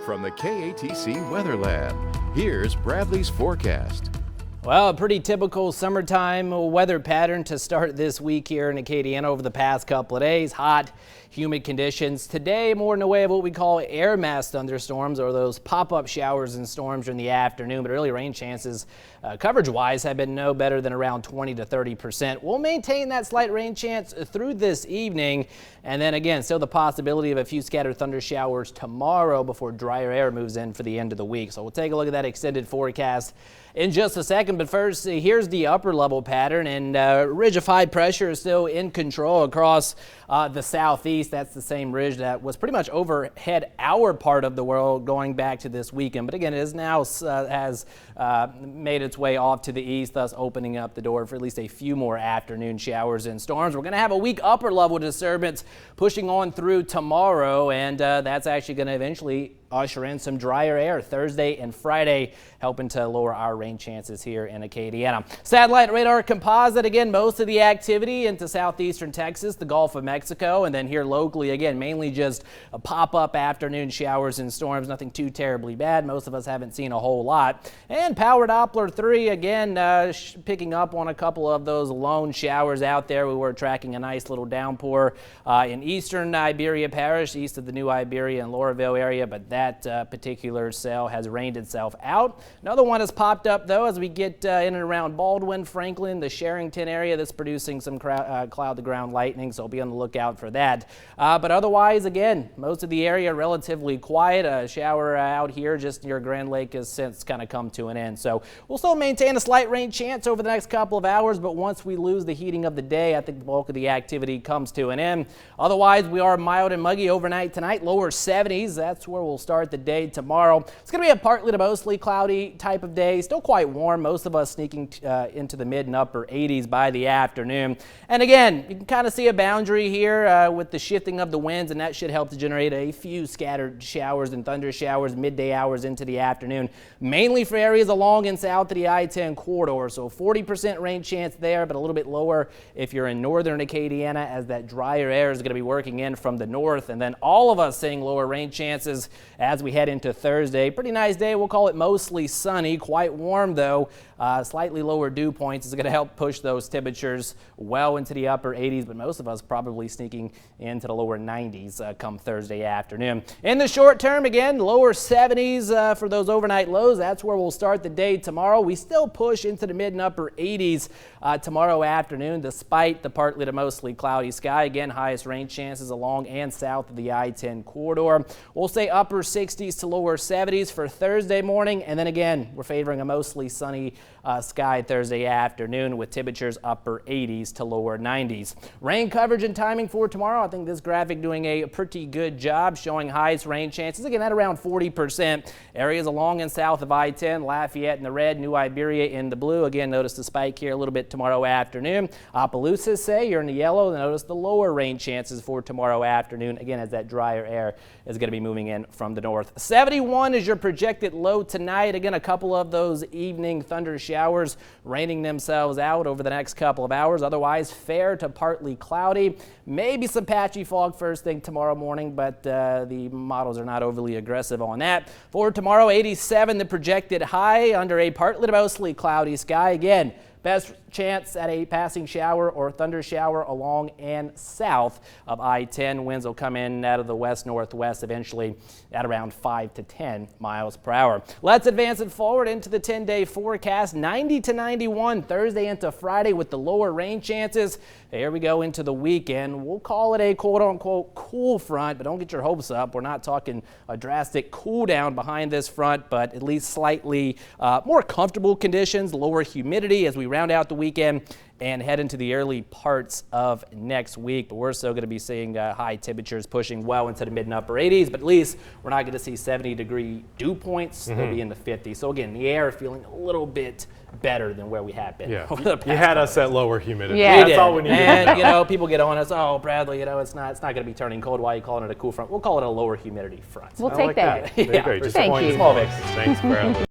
From the KATC Weather Lab, here's Bradley's forecast. Well, a pretty typical summertime weather pattern to start this week here in Acadiana over the past couple of days. Hot, humid conditions. Today, more in the way of what we call air mass thunderstorms, or those pop-up showers and storms in the afternoon. But early rain chances, coverage-wise, have been no better than around 20 to 30%. We'll maintain that slight rain chance through this evening. And then again, still the possibility of a few scattered thunder showers tomorrow before drier air moves in for the end of the week. So we'll take a look at that extended forecast in just a second. But first, here's the upper level pattern, and ridge of high pressure is still in control across the southeast. That's the same ridge that was pretty much overhead our part of the world going back to this weekend. But again, it is now has made its way off to the east, thus opening up the door for at least a few more afternoon showers and storms. We're going to have a weak upper level disturbance pushing on through tomorrow, and that's actually going to eventually usher in some drier air Thursday and Friday, helping to lower our rain chances here in Acadiana. Satellite radar composite, again, most of the activity into southeastern Texas, the Gulf of Mexico, and then here locally, again, mainly just a pop-up afternoon showers and storms, nothing too terribly bad. Most of us haven't seen a whole lot. And Power Doppler 3, again, picking up on a couple of those lone showers out there. We were tracking a nice little downpour in eastern Iberia Parish, east of the New Iberia and Lauraville area, but that particular cell has rained itself out. Another one has popped up, though, as we get in and around Baldwin, Franklin, the Sherrington area that's producing some cloud-to-ground lightning, so be on the lookout for that. But otherwise, again, most of the area relatively quiet. A shower out here just near Grand Lake has since kind of come to an end. So we'll still maintain a slight rain chance over the next couple of hours, but once we lose the heating of the day, I think the bulk of the activity comes to an end. Otherwise, we are mild and muggy overnight tonight, lower 70s. That's where we'll start the day tomorrow. It's going to be a partly to mostly cloudy type of day. Still quite warm. Most of us sneaking into the mid and upper 80s by the afternoon. And again, you can kind of see a boundary here with the shifting of the winds, and that should help to generate a few scattered showers and thunder showers midday hours into the afternoon, mainly for areas along and south of the I-10 corridor. So 40% rain chance there, but a little bit lower if you're in northern Acadiana, as that drier air is going to be working in from the north. And then all of us seeing lower rain chances as we head into Thursday. Pretty nice day. We'll call it mostly sunny, quite warm though. Slightly lower dew points is going to help push those temperatures well into the upper 80s, but most of us probably sneaking into the lower 90s come Thursday afternoon. In the short term, again, lower 70s for those overnight lows. That's where we'll start the day tomorrow. We still push into the mid and upper 80s tomorrow afternoon, despite the partly to mostly cloudy sky. Again, highest rain chances along and south of the I-10 corridor. We'll say upper 60s to lower 70s for Thursday morning, and then again, we're favoring a mostly sunny sky Thursday afternoon with temperatures upper 80s to lower 90s. Rain coverage and timing for tomorrow. I think this graphic doing a pretty good job showing highest rain chances, again, at around 40%. Areas along and south of I-10, Lafayette in the red, New Iberia in the blue. Again, notice the spike here a little bit tomorrow afternoon. Opelousas, say, you're in the yellow. Notice the lower rain chances for tomorrow afternoon, again, as that drier air is going to be moving in from the north. 71 is your projected low tonight. Again, a couple of those evening thunder showers raining themselves out over the next couple of hours. Otherwise, fair to partly cloudy. Maybe some patchy fog first thing tomorrow morning, but the models are not overly aggressive on that. For tomorrow, 87 the projected high under a partly to mostly cloudy sky. Again, best chance at a passing shower or thunder shower along and south of I-10. Winds will come in out of the west-northwest eventually at around 5 to 10 miles per hour. Let's advance it forward into the 10-day forecast. 90 to 91 Thursday into Friday with the lower rain chances. Here we go into the weekend. We'll call it a quote-unquote cool front, but don't get your hopes up. We're not talking a drastic cool down behind this front, but at least slightly more comfortable conditions, lower humidity as we round out the weekend and head into the early parts of next week. But we're still going to be seeing high temperatures pushing well into the mid and upper 80s, but at least we're not going to see 70-degree dew points. They'll be in the 50s. So again, the air feeling a little bit better than where we have been. Yeah, over the past you had us at lower humidity. Yeah, that's all we needed. And you know, people get on us. Oh, Bradley, you know, it's not going to be turning cold. Why are you calling it a cool front? We'll call it a lower humidity front. We'll take that. Great. Just Thank you. small victories. Thanks, Bradley.